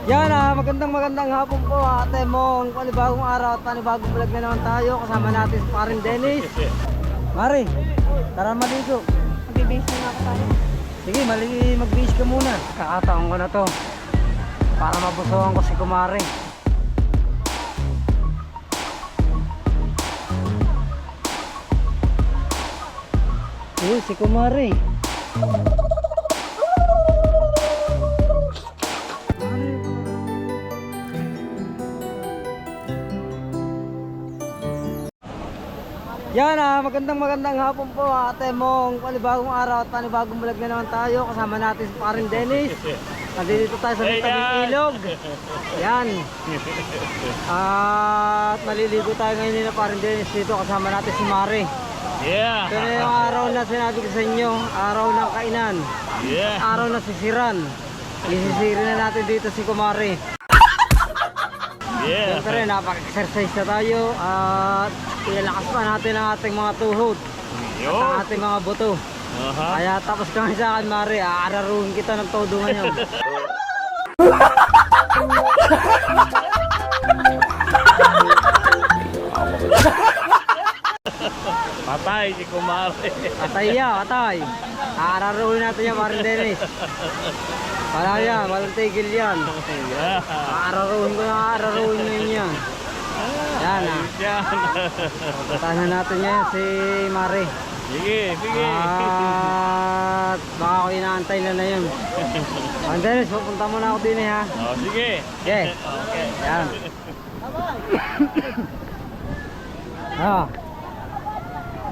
Yan magandang hapon po ate mong panibagong araw at panibagong vlog na naman tayo. Kasama natin si paring Dennis. Mari, tara maligo. Mag-base na ako tayo. Sige, mag-base ka muna. Kakataon ko na to para mabusuhan ko si kumare. Si kumare. Yan magandang hapon po ate mong panibagong araw at panibagong vlog na naman tayo. Kasama natin si paring Dennis. Nandito tayo sa tabing ilog. Yan. At maliligo tayo ngayon nila paring Dennis dito. Kasama natin si Mare. Yeah. Ito na yung araw na sinabi ko sa inyo. Araw ng kainan. Yeah. Araw na sisiran. Isisirin na natin dito si kumare. Yeah. Siyempre napaka-exercise na tayo. At ilalakas pa natin ang ating mga tuhod at ang ating mga buto. Kaya tapos kami sa akin Mare, aararuhin kita ng todo ngayon. Patay si kumare. Patay yan, patay. Aararuhin natin yan Paring Dennis. Wala yan, walang tigil yan. Yeah. Aararuhin ngayon yan. Yan Patahan natin yan si Mare. Sige. At baka ako inaantay na yun. Dennis, pupunta muna ako din ha. Oh, sige. Okay. Yan.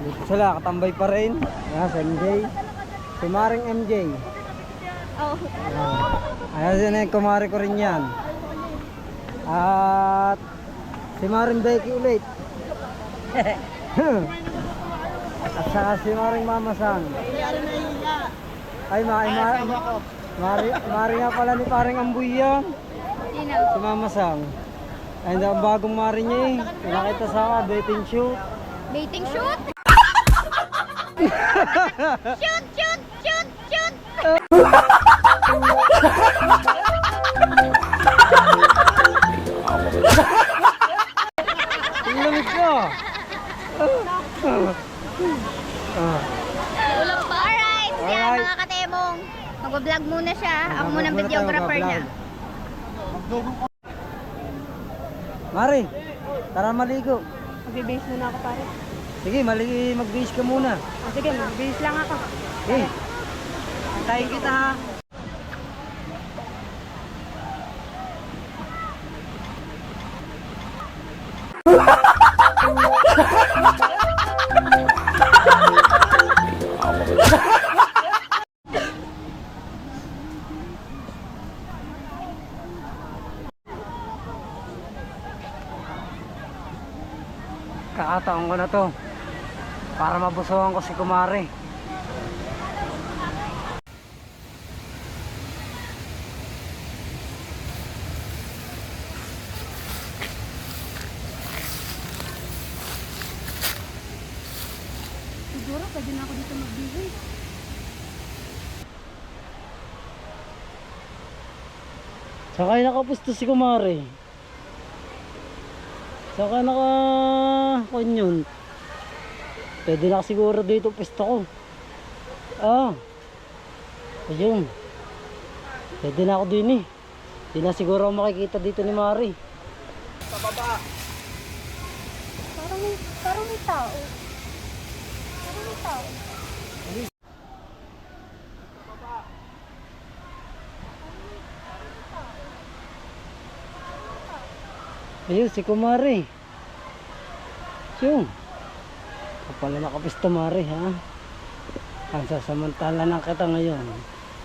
Dito sila, katambay pa rin. Yan, si MJ. Si Maring MJ. Ayan sila yung kumari ko rin yan. At si Maring Becky ulit. At saka si Maring Mamasang. Ay, Mari nga pala ni Paring Ambuy yan. Si Mamasang. Ay, ang bagong Mari niya eh. Pinakita sa dating shoot. Dating shoot? Shoot! Lamig ka! Ulang pa? Alright! Yan mga katemong. Mag-vlog muna siya. Ako muna ang videographer niya. Mari, tara maligo. Mag-base muna ako pare. Sige, mag-base ka muna. Sige, mag-base lang ako. Okay. Antayin kita ha. Kakataon ko na to para mabusuhan ko si kumare. Siguro pwede na ako dito mag-base. Sakay nakapusto si kumare. Saka naka-kanyon. Pwede na siguro dito pisto ko. Ayun. Pwede na ako din eh. Hindi na siguro ako makikita dito ni Mari. Sa baba. Parang may tao. Parang may tao. Ayun, si kumare. Yung kapala nakapisto Mari ha. Ang sasamantala na kita ngayon.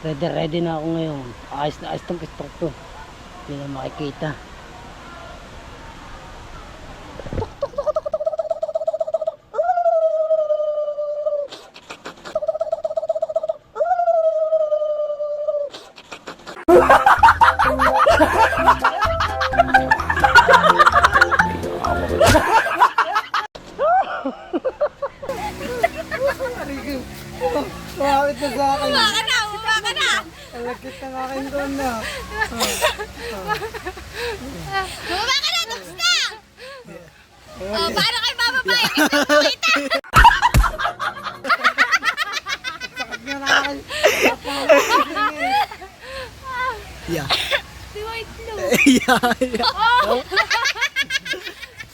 Ready na ako ngayon. Ayos na ayos tong pisto ko. Hindi na makikita. Bakit na sa akin? Baka na! Ang lagkit ng aking doon na. Bumaba ka na! Tapos na! Oh, paano kayo bababa? Kita! Yeah. Si White Blue. Yeah. Oh!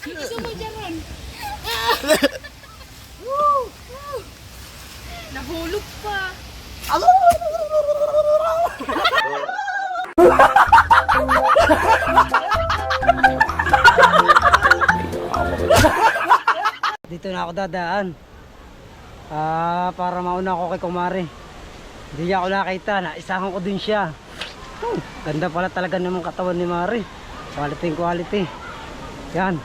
Gusto mo dyan ron? Nahulog pa. Dito na ako dadaan. Para mauna ako kay Kumari. Hindi niya ako nakita, naisahan ko din siya. Ganda pala talaga naman katawan ni Mari. Quality. Yan.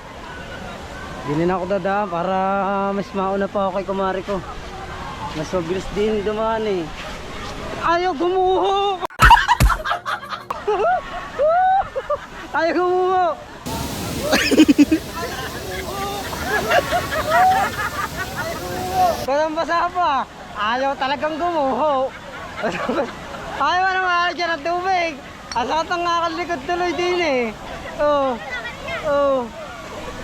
Dito na ako dadaan para mas mauna pa ako kay Kumari ko. Mas mabilis din dumaan eh. Ayaw gumuho! Ayaw gumuho! Walang basa pa. Ayaw talagang gumuho. Ayaw naman dyan ng tubig. Asat ang ngakalikod tuloy din eh. Oh.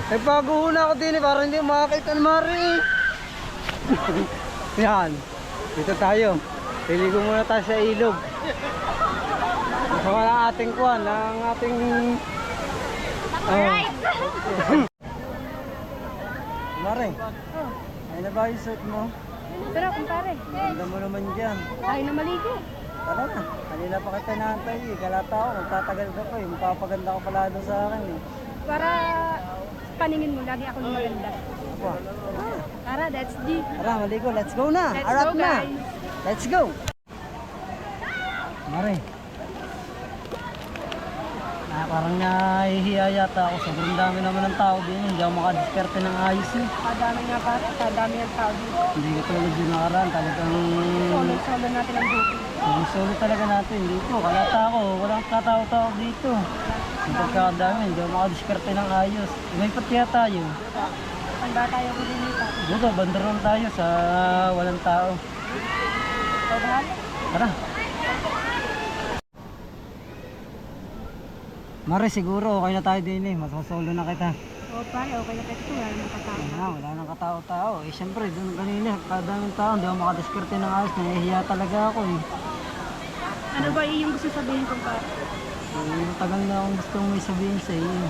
Ay paguhuna ako din eh. Para hindi makakita ni Mari eh. Yan. Dito tayo. Piligo muna tayo sa ilog. Kasama ng ating kuwan. Ng ating... Alright. Mari. Ay na ba yung suit mo? Pero kumpare, Ganda mo naman dyan. tayo na maligo. Tara na. Kanina pa kita naantay eh. Kalata ako. Magtatagal ka pa eh. Magpapaganda ka pala doon sa akin eh. Para paningin mo, lagi ako ng maganda. Apa? Tara, that's G. Tara, maligo. Let's go na. Let's Arap go, na. guys. Let's go. Mare. Parang nahihiya yata ako. Sobrang dami naman ng tao din. Hindi ako makadiskarte ng ayos eh. Kadami nga pare, kadami ang tao dito. Hindi ka tulad yung nakaraan. Talagang... Solo natin ang duty. Ang solo talaga natin dito. Kalata ako. Walang katao-tao dito. Ang pagkakadami. Hindi ako makadiskarte ng ayos. May patiya tayo. Handa tayo ko din dito. Dito, bandaron tayo sa walang tao. So, bahala. Tara. Mare, siguro okay na tayo din eh. Masasolo na kita. O pare, okay na tayo. Wala nang katao. Wala nang katao-tao. Eh, syempre, doon kanina, kadaming tao. Hindi ako makadiskarte ng ayos. Nahihiya talaga ako eh. Ano ba yung gusto sabihin ko pare? Tagal na akong gustong may sabihin sa iyo.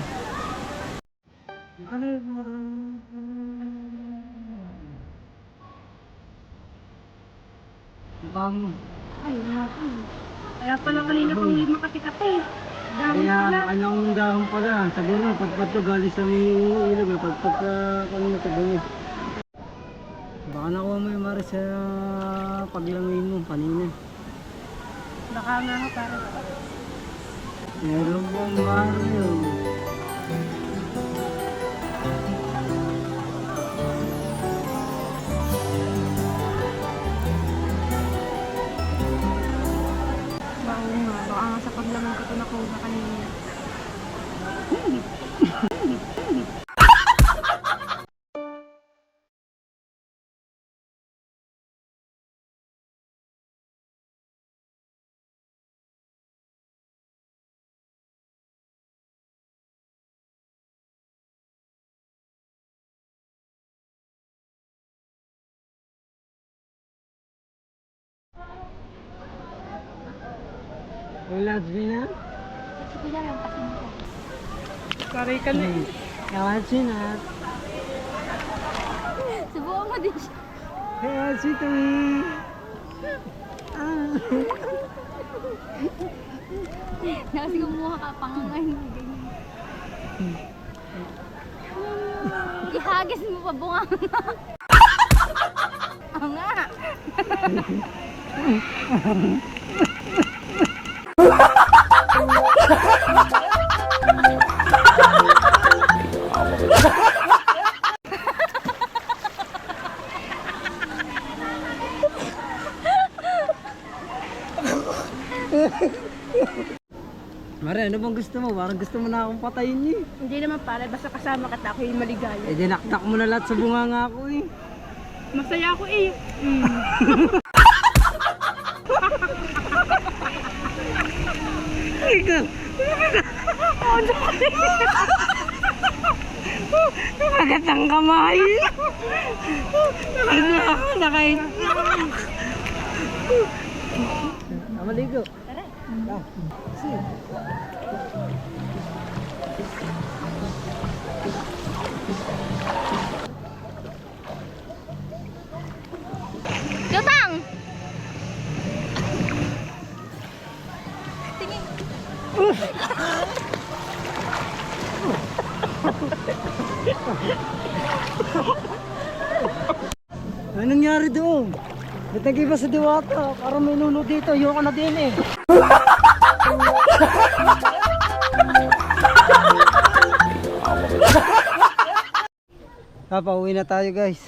Bang. Ay, naku. Kaya pala kanina pang hindi makatikape. Dami Kaya pala. anong dahon pala. Sabi mo, pagpat to galing sa may ilog. Pagpat ka kanina sabi mo. Baka nakuha mo yung Mari sa paglangoyin mo kanina. Baka nga ako pare. Meron pong Mari yun. Baka nga sa paglaman ko ito nakuha kanina. Wala na? Sige lang yung pasin ko. Sorry ka na eh. Kawan sinat. Subukan mo din siya. Kaya si Tui. Kasi kumuha ka pangangain. Ihagis mo pa bunga. Oo nga. Mare, ano bang gusto mo? Parang gusto mo na akong patayin eh. Hindi naman pare, basta kasama ka ako yung maligaya. Eh, dinaktak mo na lahat sa bunganga ko eh. Masaya ako eh. Magatang kamay. Nakain. Maligo. Lutang! Anong nangyari doon? Ba't nag-iba sa diwata? Parang may nuno dito. Ayoko na din eh. Pauwi na tayo guys.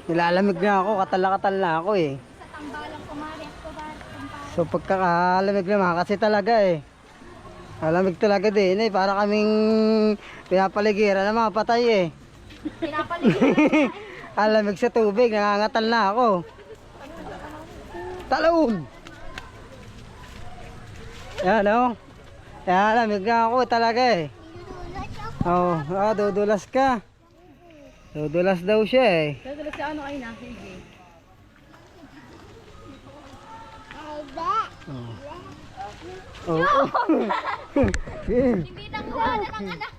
Nilalamig na ako. Katal na ako eh. So pagkakalamig naman kasi talaga eh. Alamig talaga din eh. Para kaming pinapaligiran ng mga patay eh. Alamig sa tubig. Nangangatal na ako. Talaon. Yan o. Yan, alamig na ako talaga eh. Oo, dudulas ka. Dudulas daw siya eh. Dudulas siya ano kayo na? Sige. Oo. Hindi na kuha na ng anak.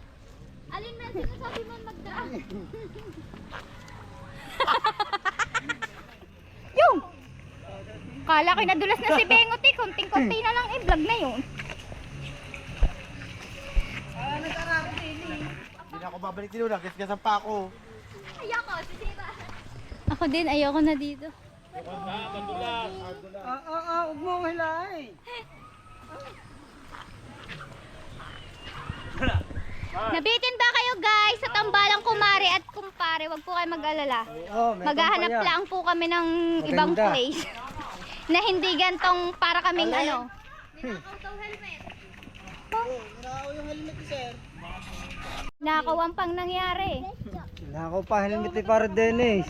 Alin na sinasabi mo magdaan? Yung! Kala ko nadulas na si Bengot eh. Kunting-kunti na lang i-vlog na yun. Hindi na ako babalik dito. Nagasgasan pa ako. Ayoko, sisira. Ako din, ayoko na dito. Huwag mo hilahin. Nabitin ba kayo guys sa tambalang kumare at kumpare? Wag po kayo mag-alala. Maghahanap lang po kami ng ibang place. Na hindi gantong para kaming ano. Nakawan pang nangyari. Nakaw pa, helmet ni para Dennis.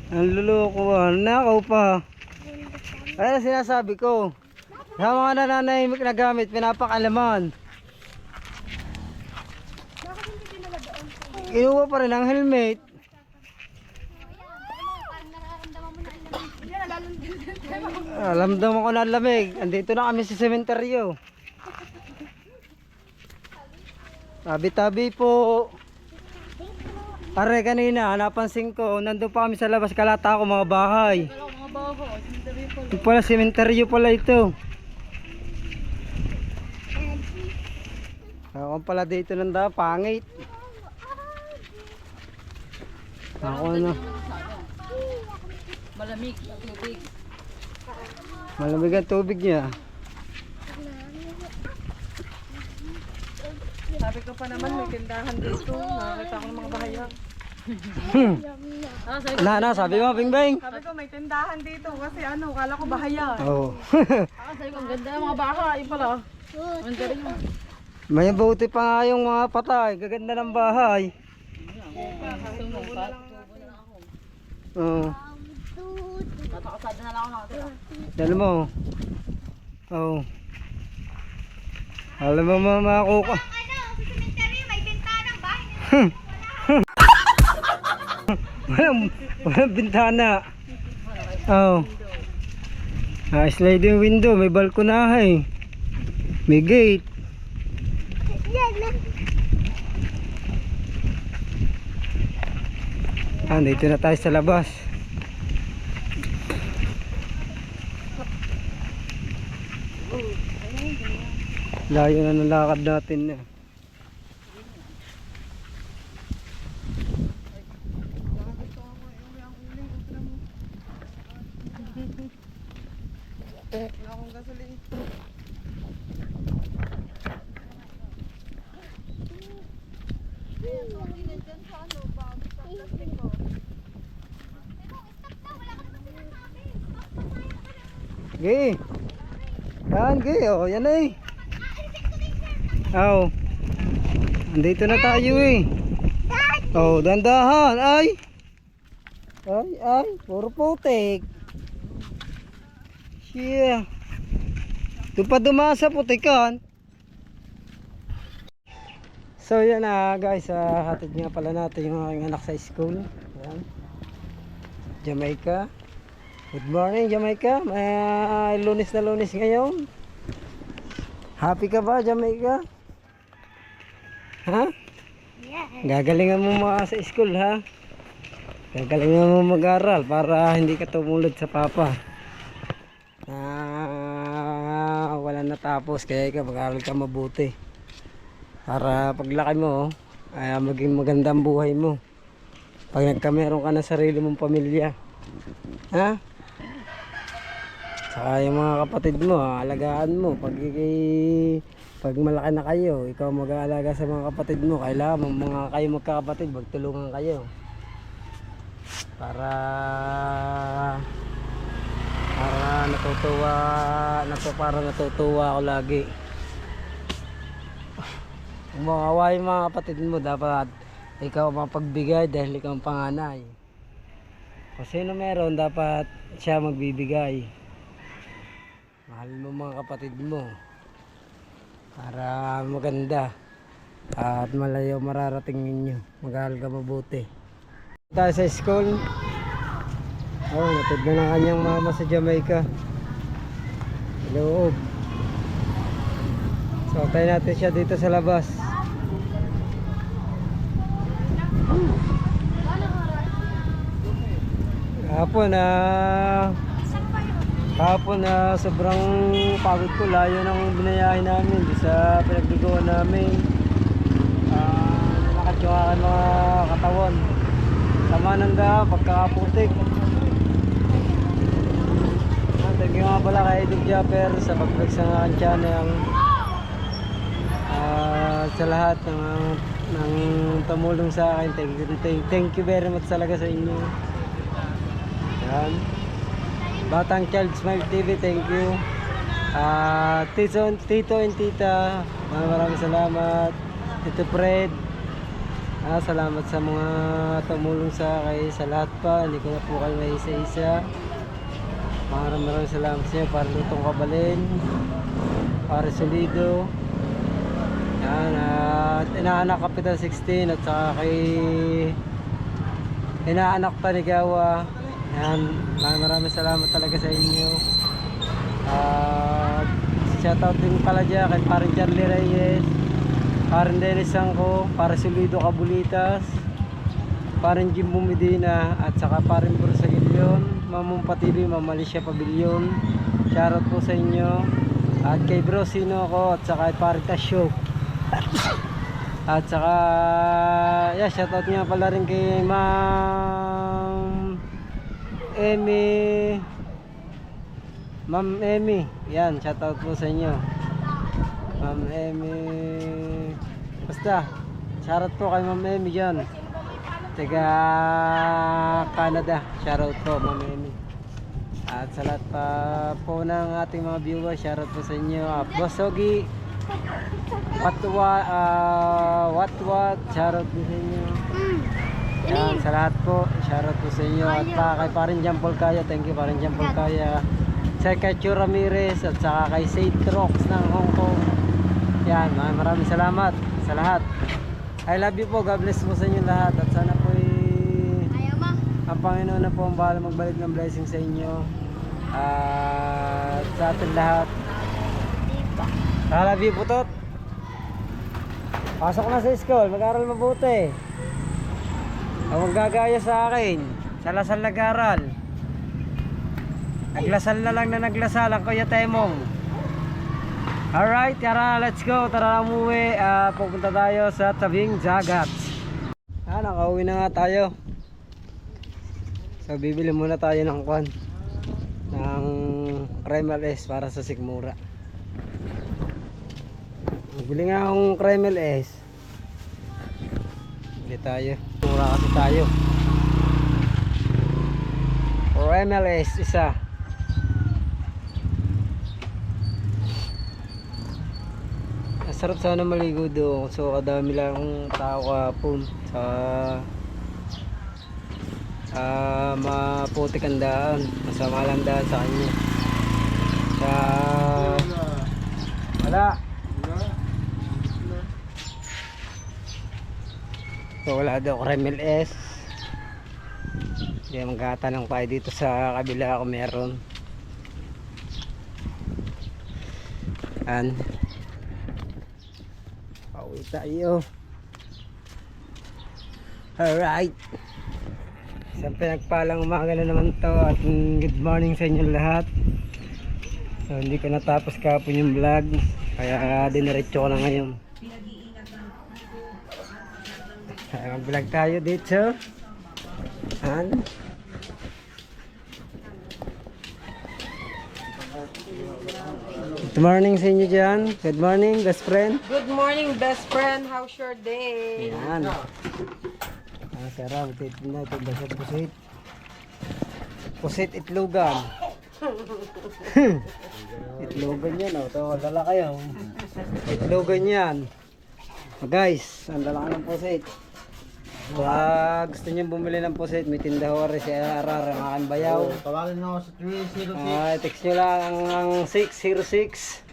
Ang luloko, nakaw pa. Ayun ang sinasabi ko. Sa mga nananahimik na gamit, pinapakalaman. Inuwa pa rin ang helmet. Alamdam ako na lamig. Andito na kami sa sementeryo. Tabi-tabi po. Are kanina, napansin ko, nandun pa kami sa labas, kalata ako mga bahay. Ito pala, sementeryo pala ito. Ako pala dito nanda, pangit. Ako na. Malamig ang tubig. Malamig ang tubig niya. Sabi ko pa naman may tindahan dito. Nakakita ko ng mga bahayag. Sabi mo, Bing Bing? Sabi ko may tindahan dito kasi ano, kala ko bahayag. Oo. Sabi ko, ang ganda ng mga baka. Ayun pala. Ang galing mo. May buti pa nga yung mga patay. Gaganda ng bahay. Oo. Tatakasada na lang ako nakatira. Alam mo. Oo. Alam mo mga kuka. Ano, sa cemetery may bintanang bahay. Walang bintana. Oo. Sliding window. May balkonahe. May gate. Dito na tayo sa labas. Layo na ng lakad natin na. Gay. Yan, gay. Oh, yan eh. Oh. Andito na tayo eh. Oh, dandahan. Ay. Ay, puro putik. Yeah. Doon pa dumasa putikan. So yan na guys, hatid nga pala natin yung aking anak sa school. Yan. Jamaica. Good morning Jamaica. Lunes na lunes ngayon. Happy ka ba Jamaica? Ha? Gagalingan mo mga sa school ha. Gagalingan mo mag-aral para hindi ka tumulad sa papa. Wala natapos kaya ikaw mag-aral ka mabuti. Para paglaki mo ay maging magandang buhay mo. Pag nagkameron ka ng sarili mong pamilya. Ha? Saka yung mga kapatid mo, alagaan mo. Pag malaki na kayo, ikaw mag-aalaga sa mga kapatid mo. Kailangan mga kayo magkakapatid, magtulungan kayo. Para natutuwa ako lagi. Kung makawa yung mga kapatid mo, dapat ikaw mapagbigay dahil ikaw ang panganay. Kung sino meron, dapat siya magbibigay. Mahal mo mga kapatid mo para maganda at malayo mararating ninyo. Mag-aaral ka mabuti. Tayo sa school. Natid na ng kanyang mama sa Jamaica. Loob. So tayo natin siya dito sa labas. Hapon na sobrang pagod ko, layo ng binayahin namin sa pinagbiguan namin. Nalakad yung aking mga katawan. Sama ng daan, pagkakaputik. Thank you nga pala kay Edug Japper sa pag-vlog sa aking channel. Sa lahat ng tumulong sa akin, thank you very much talaga sa inyo. Yan. Batang Child Smile TV, thank you. Tito and Tita, maraming salamat. Tito Fred, salamat sa mga tumulong sa akin. Sa lahat pa, hindi ko na po kayo may isa-isa. Maraming salamat sa inyo. Para Lutong Kabalin, para Solido, yan, at Inaanak Kapital 16, at saka kay Inaanak Panigawa. Yan, maraming salamat talaga sa inyo. Shoutout din pala dyan kay paring Charlie Reyes, paring Dennis Sangko, paring Solido Kabulitas, paring Jimbo Medina, at saka paring Bruce Aguilion, Mamong Patili, Ma'am Alicia Pavilion. Shoutout po sa inyo. At kay Bro Sino ko, at saka kay paring Tasyo. At saka shoutout nga pala rin kay Ma'am Emmy. Yan, shoutout po sa inyo. Ma'am Emmy. Basta, shoutout po kay Ma'am Emmy dyan. Taga Canada. Shoutout po Ma'am Emmy. At sa lahat pa po ng ating mga viewers, shoutout po sa inyo. Boss Ogi, what, shoutout po sa inyo. Yan, sa lahat po, shoutout po sa inyo. At kay parin Jampol Kaya, thank you parin Jampol Kaya. Sa kay Chu Ramirez, at saka kay Saint Rocks ng Hong Kong. Yan, maraming salamat sa lahat. I love you po, God bless po sa inyo lahat. At sana po ang Panginoon na po ang bahala magbalik ng blessing sa inyo. At sa atin lahat. I love you po, Tot. Pasok na sa school, mag-aral mabuti. Huwag gagaya sa akin. Sa lasal nag-aral. Naglasal na lang na naglasal ang Kuya Temong. Alright, tara, let's go. Tara umuwi. Pupunta tayo sa tabing dagat. Nakauwi na nga tayo. So bibili muna tayo ng kwan, ng Kremel S para sa Sikmura. Bili nga akong Kremel S. Bili tayo. Mura kasi tayo. Kremel S isa. Sarap sana maligo doon. So kadami lang ang tao kahapon sa maputik ang daan. Masama lang daan sa kanya. So wala daw Kremel S. Kaya maghatanong tayo dito sa kabila kung meron. Yan. Pauwi tayo. Alright. Isang pinagpalang umaga na naman to at good morning sa inyo lahat. So hindi ko natapos kahapon yung vlog, kaya diniretso ko na ngayon. Kaya mag-vlog tayo dito. And good morning sa inyo dyan. Good morning, best friend. Good morning, best friend. How's your day? Yan. Sarap, titinda sa pusit. Pusit itlogan. Itlogan yan, oh. Ito, dala kayo. Itlogan yan. Guys, ang dala ka ng pusit. Gusto nyo bumili ng pusit, may tinda ho rin si Arar, ang aking bayaw. Tawagin nyo sa 306. Text nyo lang ang 606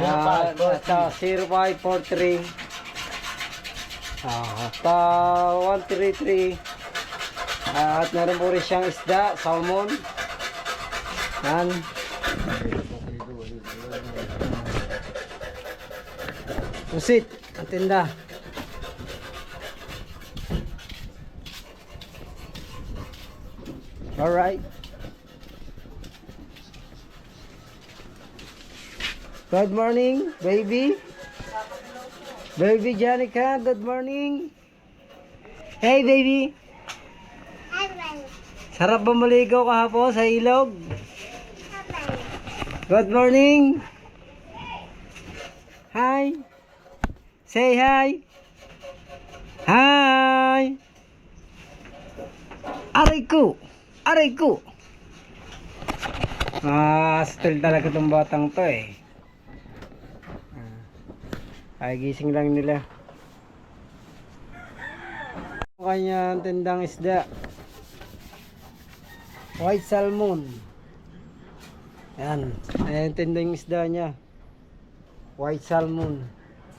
at 0543 at 133 at meron po rin siyang isda, salmon. Yan. Pusit, ang tinda. Alright. Good morning, baby. Baby Janica, good morning. Hey, baby. Sarap ba maligaw kahapon sa ilog? Good morning. Hi. Say hi. Hi. Aray ko. Aray ko. Still talaga itong batang to eh. Ay, gising lang nila. Kanyang tindang isda. White salmon. Yan. Ayan tindang isda niya. White salmon.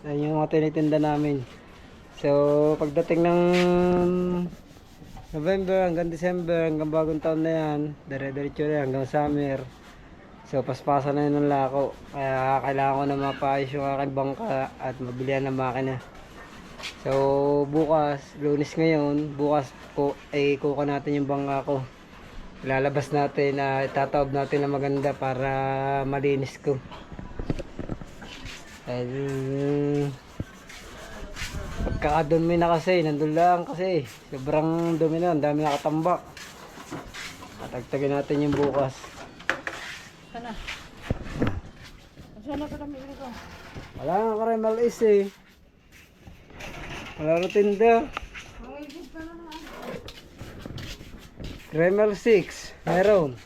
Yan yung mga tinitinda namin. So, pagdating ng November hanggang December, hanggang bagong taon na yan, dire-diretso na hanggang summer. So paspasan na yun ng lako, kaya kailangan ko na mapaayos yung aking bangka at mabilihan ng makina. So bukas, Lunes ngayon, bukas po ay kuha natin yung bangka ko. Ilalabas natin na itataob natin na maganda para malinis ko. Pagkakadumi na kasi, nandun lang kasi sobrang dumi na, ang dami nakatambak. Tatagtagin natin yung bukas. Sana. Sana ka kami dito. Wala nga Kremel S eh. Wala na tinda. Kremel 6 meron.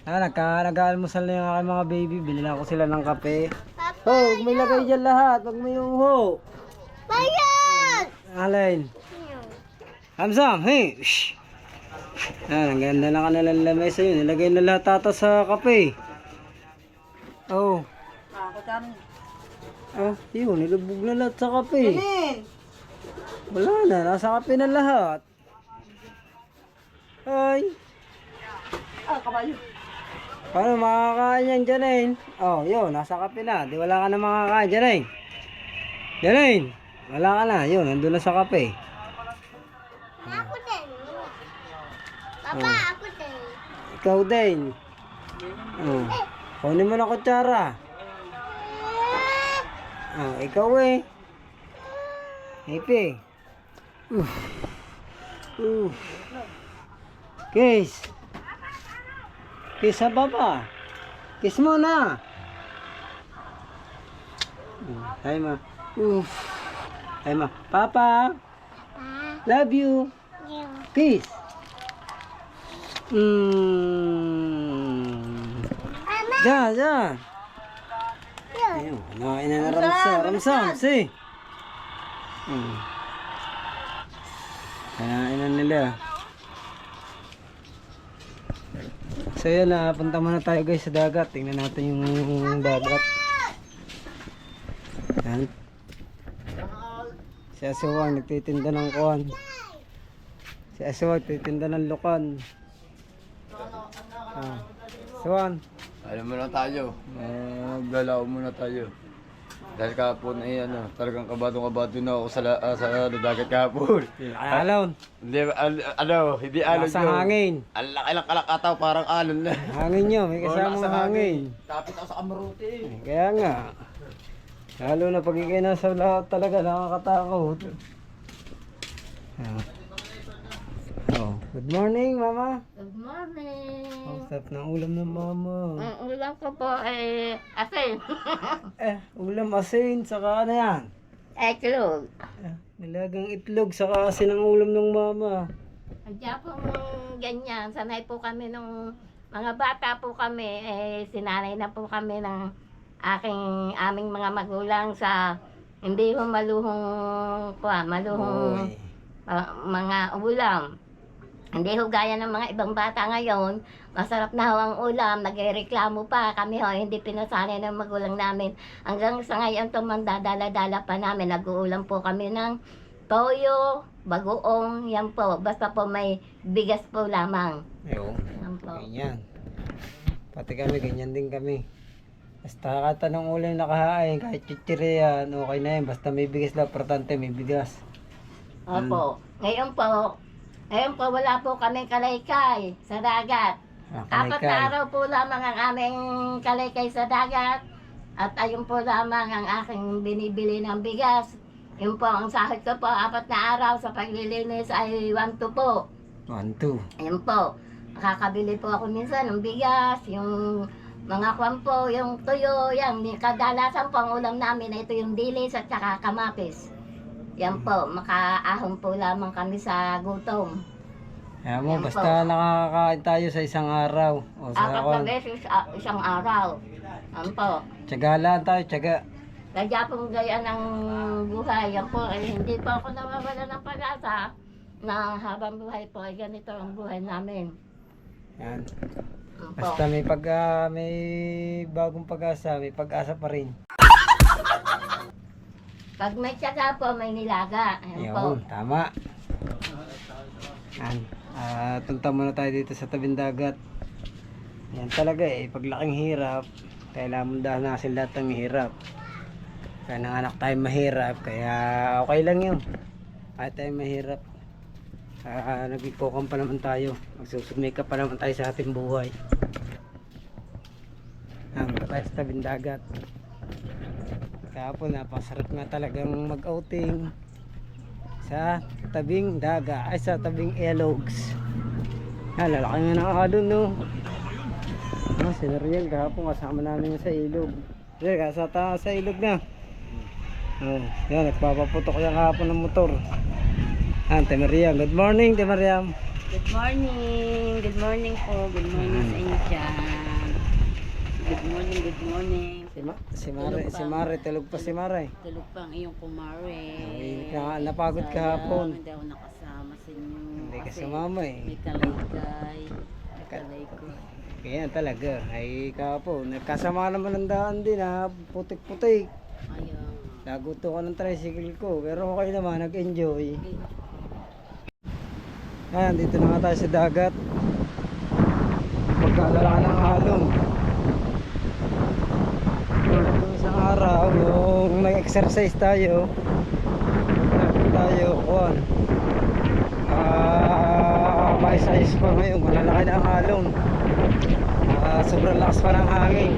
Nag-aalmusal na yung aking mga baby. Binila ko sila ng kape. Oh, huwag may lagay dyan lahat. Huwag may uho. Bayan! Alin? Hamsam, hey! Shh! Ang ganda na kanilang lamesa yun. Nilagay na lahat tata sa kape. Oh. Ako dyan. Oh, yun. Nilubog na lahat sa kape. Wala na. Nasa kape na lahat. Ay. Kabayo. Paano makakain yan, Janine? Oh, yun. Nasa kape na. Di wala ka na makakain, Janine. Janine. Wala ka na. Yun. Nandun na sa kape. Ako din. Papa, ako din. Ikaw din. Oh. Kunin mo na kutsara. Oh, ikaw eh. Hipi. Kiss. Kiss sa baba. Kiss mo na. Hi ma. Hi ma. Papa. Love you. Kiss. Diyan, diyan. Ayun, kinain na na Ramsam. Ramsam, si. Kinain na nila. So yun, punta muna tayo guys sa dagat. Tingnan natin yung dagat. Yan. Si Si Aswang nagtitinda ng kuwan. Si Aswang nagtitinda ng lukan. Aswang. Alam mo na tayo. Maglalao muna tayo. Dahil kahapon ay talagang kabado na ako sa dagat kahapon. Alon. Hindi, hindi alon Sa hangin. Ang laki ng kalakataw, parang alon na. Hangin nyo, may kasamang hangin. Tapit ako sa kamarote Kaya nga. Lalo na pag ikay nasa lahat talaga, nakakatakot. Oh, good morning, Mama. Good morning. Oh, sarap ng ulam ng Mama. Ang ulam ko po ay asin. Ulam asin, saka ano yan? Eklog. Nilagang itlog, saka asin ang ulam ng Mama. Andiyan po ganyan. Sanay po kami nung mga bata po kami. Sinanay na po kami ng aming mga magulang sa hindi ho maluhong Oy. mga ulam. Hindi ho gaya ng mga ibang bata ngayon, masarap na ho ang ulam, nagreklamo pa kami ho, hindi pinasanay ng magulang namin. Hanggang sa ngayon tumanda, dala-dala pa namin, nag-uulam po kami ng toyo, bagoong, yan po. Basta po may bigas po lamang. Ayun. Yan po. Ganyan. Pati kami, ganyan din kami. Basta katanong ulam nakahain, kahit chichiri yan, okay na yun. Basta may bigas lang, importante may bigas. Opo. Ngayon po wala po kaming kalaykay sa dagat. 4 na araw po lamang ang aming kalaykay sa dagat. At ayun po lamang ang aking binibili ng bigas. Yun po, ang sahod ko po, 4 na araw sa paglilinis ay 1-2 po. 1-2. Ayun po, nakakabili po ako minsan ng bigas, yung mga kwan po, yung tuyo, yan. Kadalasan po ang ulam namin, ito yung dilis at saka kamapis. Yan po, makaahon po lamang kami sa gutom. Kaya mo, Yan basta nakakakain tayo sa isang araw. O 4 sa na beses isang araw. Yan po. Tiyaga lang tayo, tiyaga. Kaya pong gaya ng buhay, yan po, hindi po ako nawawala ng pag-asa na habang buhay po, ay ganito ang buhay namin. Yan. Yan po. Basta may bagong pag-asa, may pag-asa pa rin. Pag may tiyaga po, may nilaga. Yan po. Yun, tama. Yan. Tunta muna tayo dito sa tabing dagat. Yan talaga paglaking hirap, kailangan mo dahanasin lahat ng hirap. Kaya nanganak tayo mahirap, kaya okay lang yun. Kahit tayo mahirap, nag-ipokang pa naman tayo. Magsusumika pa naman tayo sa ating buhay. Yan, tayo sa tabing dagat. Kaya po napasarap nga talagang mag-outing sa tabing daga, ay sa tabing elogs. Lalaki nga ng alon, no? Si Nariel kahapon kasama namin sa ilog. Sa ilog na. Yan, nagpapaputok yan kahapon ng motor. Ate Mariam, good morning, Ate Mariam. Good morning. Good morning po. Good morning sa inyo dyan. Good morning, good morning. Si Mare, tulog pa si Mare. Tulog pa ang iyong kumare. Napagod kahapon. Hindi ako nakasama sa inyo. Hindi ka sumama May kalaykay. May kalaykoy. Kaya talaga, ay kahapon. Nagkasama naman ng daan din ha, putik-putik. Ayun. Naguto ka ng tricycle ko, pero okay naman, nag-enjoy. Ayan, dito na nga tayo sa dagat. Pagkalala ng alon. Yung isang araw, yung nag-exercise tayo. Kuwan. Mais-ayos pa ngayon, malalaki na ang alon. Sobrang lakas pa ng hangin.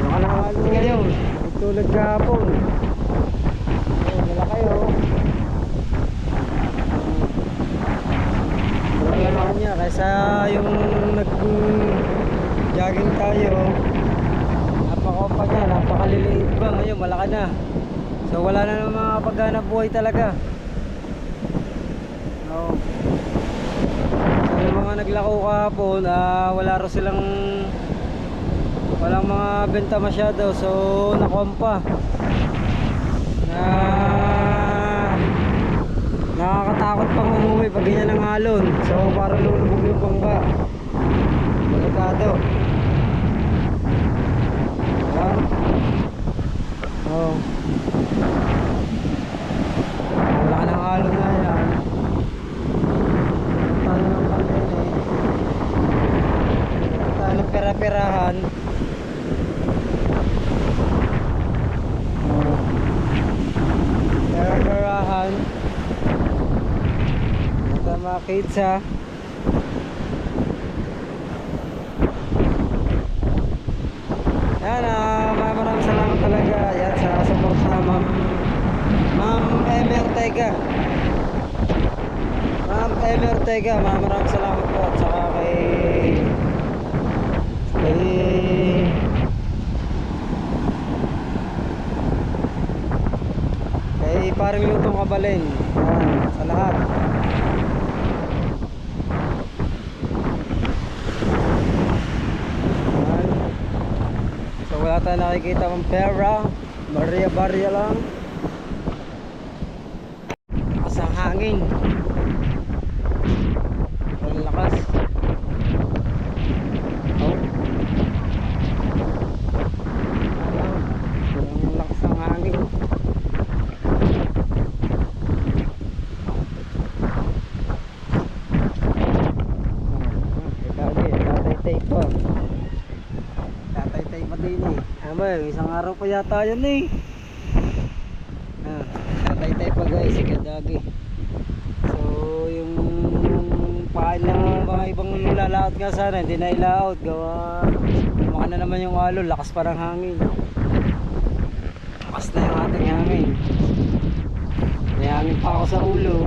Malaki ngayon, tulad kahapon. Malaki wala naman niya kaysa yung nag-jogging tayo. Napaka-opa niya, napakaliliit ba ngayon, malaki na. So wala na ng mga paghanap buhay talaga. So yung mga naglako kahapon, wala rin silang walang mga benta masyado, so nakompa nakakatakot pang umuwi pag ganyan ng alon, so parang lulubog yung bangka, delikado. Perrahan. Perrahan. Ito mga kids ha. Yan, maraming salamat talaga yan sa support sa Ma'am Eme Ortega. Ma'am Eme Ortega, maraming salamat po at saka kay paring Lutong Kabalin. Yan, sa lahat. Wala tayong nakikita ng pera. Barya lang. Lakas ang hangin. Ang lakas. Ang lakas ang hangin. Tatay pa. Tatay pa din eh. Isang araw pa yata yan eh. Tatay pa guys, ikadagi. So yung pain ng mga ibang lalaot nga sana, hindi na ilaot. Gawa, lumaka na naman yung alo, lakas pa ng hangin. Lakas na yung ating hangin. May hangin pa ako sa ulo.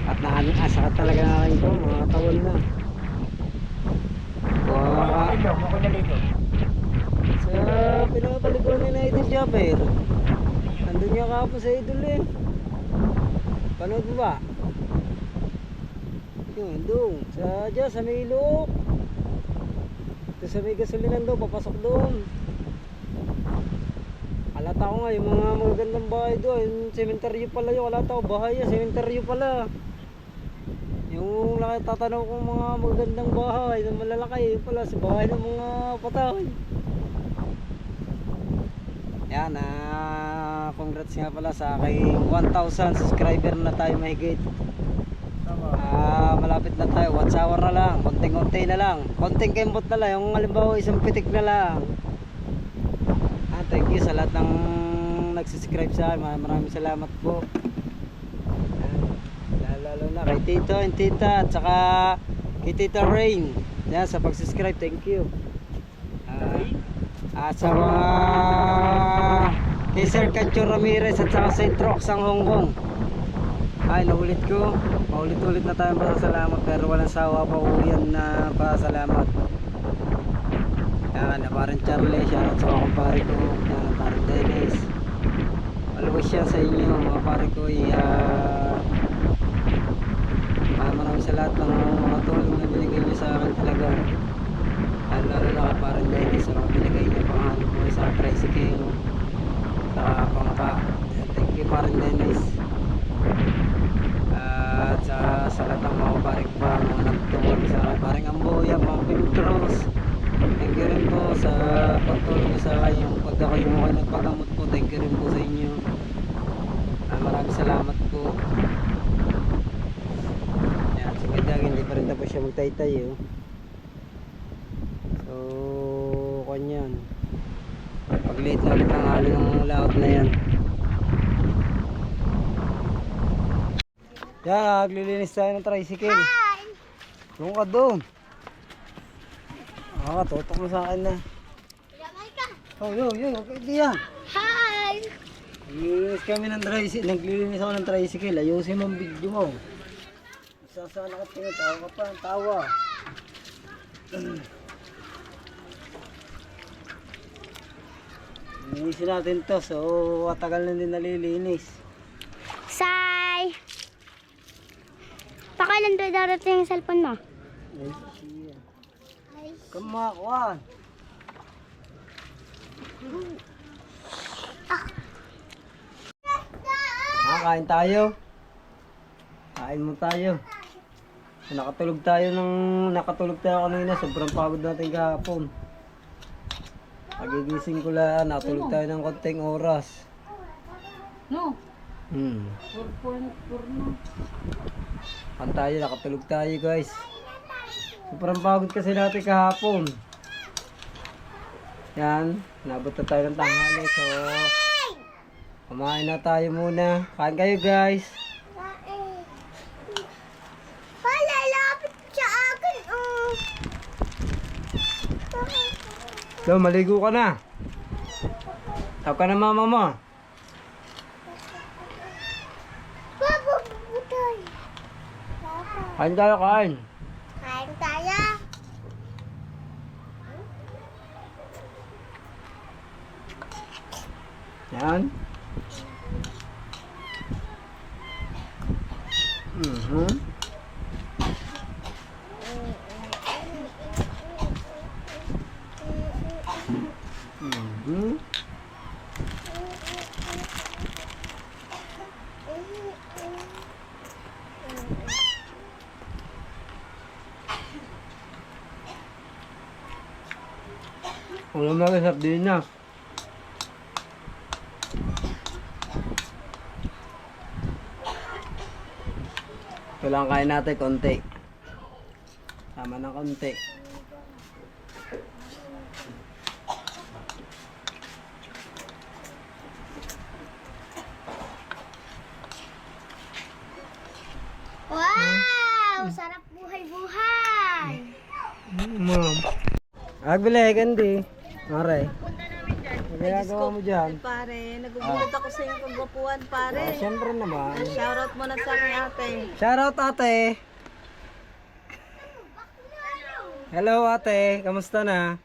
At naasaka talaga natin ito, mga tawon na. Sa pinapaliguan ni na Idol Japper. Nandun niya kahapon sa Idol eh. Panood mo ba? Yun, doon. Sa may ilok. Sa may gasolinan doon, papasok doon. Alata ko nga, yung mga magagandang bahay doon. Sementeryo pala yun. Alata ko, bahay yan. Sementeryo pala. Yung tatanong kong mga magagandang bahay na malalaki, yun pala sa bahay ng mga patay. Yan, congrats nga pala sa aking 1,000 subscriber na tayo mahigit. Malapit na tayo, watch hour na lang, konting-konti na lang, konting kembot na lang, yung halimbawa isang pitik na lang. Thank you sa lahat ng nagsubscribe sa akin, maraming salamat po. Lalo na kay Tito and Tita at saka kay Tita Rain. Yan, sa pag-subscribe, thank you. At sa mga kay Sir Cancho Ramirez at saka St. Rox ang Hong Kong. Ay, naulit ko. Paulit-ulit na tayong pasasalamat pero walang sawa pa uyan na pasalamat. Yan, parang Charlie, shoutout sa mga kumpare ko. Yan, parang Dennis. Always yan sa inyo mga pare ko. Maraming sa lahat ng mga tulong na binigay niyo sa akin talaga. Lalo na ka parang Dennis, sa mga binigay niyo pang ano po sa tricycle, sa pangka. Thank you parang Dennis. At sa lahat ng mga pare ko pa, mga nagtulong sa akin, parang Amboya, mga Pinutros. Thank you rin po sa pagtulong niyo sa akin, yung pagkakayong kayo nagpagamot po. Thank you rin po sa inyo. Maraming salamat po. Hindi pa rin tapos siya magtaytay oh. So kanyan pag late na ulit ang halo ng laot na yan. Yan, naglilinis tayo ng tricycle. Doon ka doon. Tutok mo sa akin na. Yun, okay diyan. Hi! Naglilinis kami ng tricycle. Naglilinis ako ng tricycle. Ayusin mo ang video mo. Sasana ka tingin, tawa ka pa, tawa. Linisin natin to, so matagal na din nalilinis. Sai! Pakailan ba darating yung cellphone mo? Kamakuan. Kain tayo. Kain mo tayo. Nakatulog tayo kanina, sobrang pagod natin kahapon. Pagigising ko lang, nakatulog tayo ng konting oras. No. Pan tayo, nakatulog tayo guys. Sobrang pagod kasi natin kahapon. Yan, nabot na tayo ng tanghali. So, kumain na tayo muna. Kain kayo guys. Palalapit sa akin, So, maligo ka na. Tawag ka na mama mo. Kain tayo, kain. Kain tayo. Yan. Mhm. Mhm. Ulam na rin sardinas. Kailangan kain natin konti. Tama ng konti. Wow! Sarap buhay-buhay! Ma'am. Agbili, gandi. Mare. Ano ginagawa mo dyan? Pare, nagugulat ako sa iyong kagwapuan, pare. Siyempre naman. Shoutout mo na sa aking ate. Shoutout ate. Hello ate, kamusta na?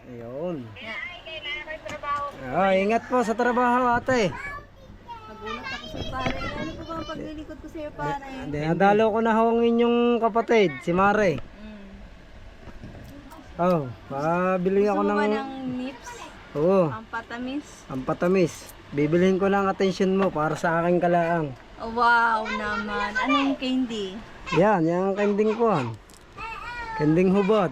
Ayun. Oh, ingat po sa trabaho ate. Nagulat ako sa pare. Ano pa ba ang paglilikod ko sa iyo, pare? Nadalo ko na ho ang inyong kapatid, si Mare. Oh, pabili ako Gusto mo ba ng... ng nips? Oo, Ang patamis? ang patamis. Bibilhin ko ng attention mo para sa aking kalaang. Oh, wow naman. Anong candy? Yan, yung kending ko. Kending hubad.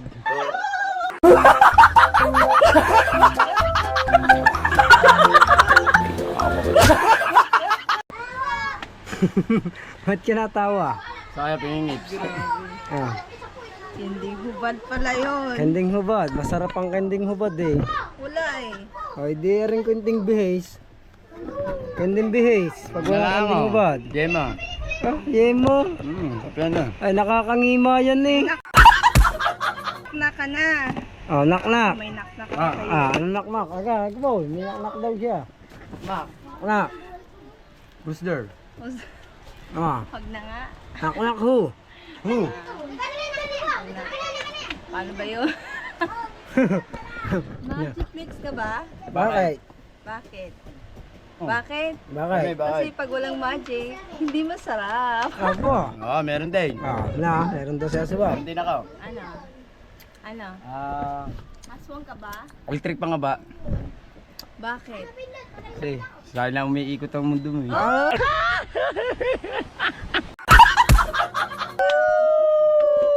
Ba't ka natawa? Saya pingingips. Ah, Candy hubad pala yun. kending hubad. Masarap ang kending hubad eh. Wala eh. O, di rin kending bihis. Kending bihis. Pag wala kending hubad. Gemma. Ah, yemo. Kapya na. Ay, nakakangima yan eh. Nak ka na. Oh, naknak. May nak-nak na kayo. Ano naknak? Aga, agbo. May naknak daw siya. Nak. Booster. Ah, Huwag na nga. naknak ho. Ho. Paano ba yun? Magic mix ka ba? Bakit? Bakit? Bakit? Bakit? Kasi pag walang magic, hindi masarap. Apo. Oo, meron din. Ah, na, meron daw siya suba. Meron din ako. Ano? Ano? Aswang ka ba? Electric pa nga ba? Bakit? Kasi, dahil na umiikot ang mundo mo eh.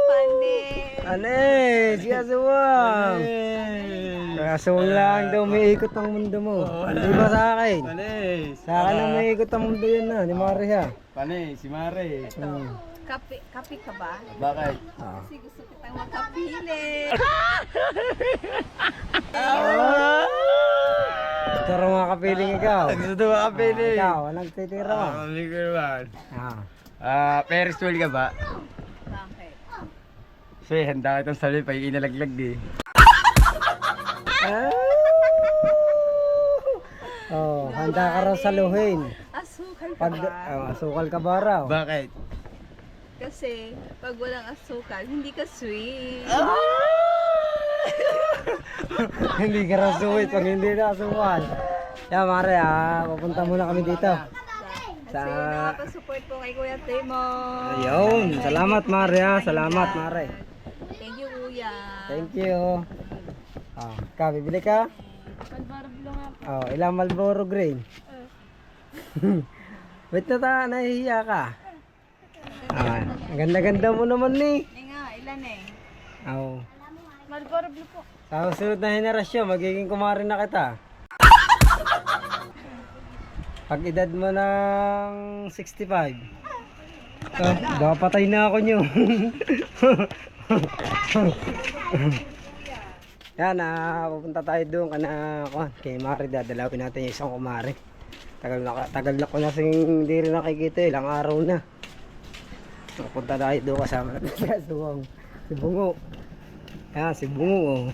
Panis! Anes, kasuwang. Kasuwang lang daw umiikot ang mundo mo. Di ba sa akin? Panis! Sa akin ang umiikot ang mundo yun na, ni Maria. Panis, si Mare. Kape ka ba? Bakit? Ah. Kasi gusto kitang makapili. Gusto rin mga kapiling ikaw. Gusto mo kapili? Ikaw, anong titira mo? Hindi ko naman. Ah. Ferris wheel ka ba? Bakit? Kasi handa kitang sabi pa yung inalaglag di. Oh, handa ka raw saluhin. Asukal ka Pag ba? asukal ka ba raw? Bakit? Kasi pag walang asukal, hindi ka sweet. Hindi ka raw sweet pag hindi na asukal. Yeah, Mare, pupunta muna kami dito. Kasi nakapasupport po kay Kuya Timo. Ayun, salamat Mare salamat Mare. Thank you, Kuya. Thank you. Ka, bibili ka? Oh, ilang Marlboro Green? Wait na ta, nahihiya ka. Ang ganda-ganda mo naman ni. Nga, ilan eh? Oh. Marlboro Blue po. Sa susunod na henerasyon, magiging kumari na kita. Pag edad mo ng 65, baka patay na ako nyo. Yan, pupunta tayo doon kay Mari. Dadalawin natin yung isang kumari. Tagal na ko na hindi rin nakikita, ilang araw na. Pupunta tayo doon, kasama natin si Bungo. Yan, si Bungo, oh.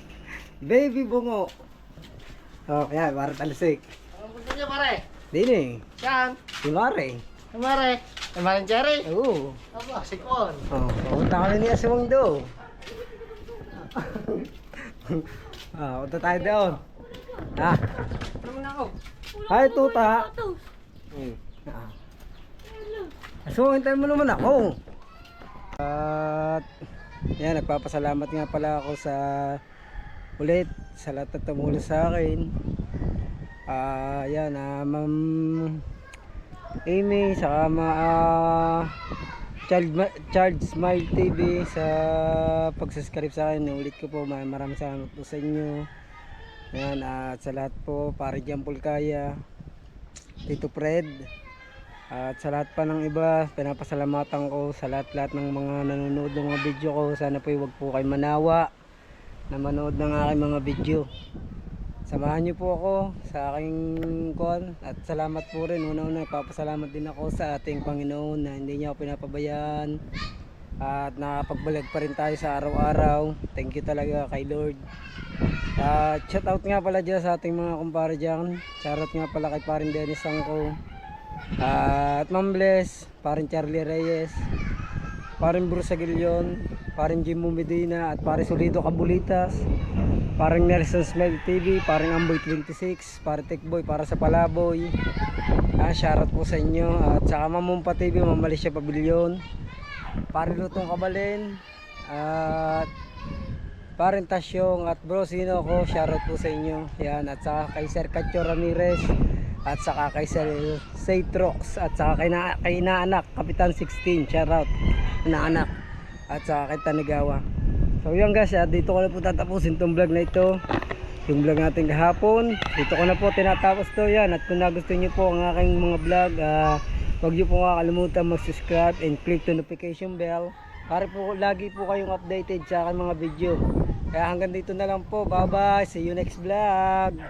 Baby Bungo. Oh, yan, para talisik. Ang punta niyo, pare? Dini, Saan? si Mari. Mare? Mare Jerry? Oo. Aba, sikon. Oh, pupunta kami ni Aswang do. Punta tayo doon. Hi, tuta. Aswang, hintayin mo naman ako. At yan, nagpapasalamat nga pala ako sa lahat na tumulong sa akin. Yan, Ma'am Amy, saka Child Smile TV sa pag-subscribe sa akin. Ulit ko po, maraming salamat po sa inyo. Yan, at sa lahat po, Pare Jan Pulkaya, Tito Fred, at sa lahat pa ng iba, pinapasalamatan ko sa lahat ng mga nanonood ng mga video ko. Sana po huwag po kayo manawa na manood ng aking mga video. Samahan niyo po ako sa aking kuwan, at salamat po rin. Una-una, nagpapasalamat din ako sa ating Panginoon na hindi niya ako pinapabayaan at nakapagbalag pa rin tayo sa araw-araw. Thank you talaga kay Lord. Shout out nga pala dyan sa ating mga kumpare dyan. Shoutout nga pala kay parin Dennis Sangko, at Ma'am Bless, parin Charlie Reyes, parin Bruce Aguilion, parin Jimmo Medina, at parin Solido Cabulitas, paring Nelson Smile TV, paring Amboy 26, paring Techboy para sa Palaboy. Shoutout po sa inyo. At saka Mamumpa TV, Ma'am Alicia Pavilion, paring Lutong Kabalin, at paring Tasyong, at Bro Sino ko, shoutout po sa inyo. Yan, at saka kay Sir Cacho Ramirez, at saka kay Sir Seitrox, at saka kay Inaanak Kapitan 16, shoutout Inaanak, at saka kay Tanigawa. So yun guys, dito ko na po tatapusin itong vlog na ito, yung vlog natin kahapon. Dito ko na po tinatapos to. Yan, at kung nagustuhan nyo po ang aking mga vlog, huwag nyo po kakalimutan mag-subscribe and click the notification bell para po lagi po kayong updated sa aking mga video. Kaya hanggang dito na lang po, bye bye, see you next vlog.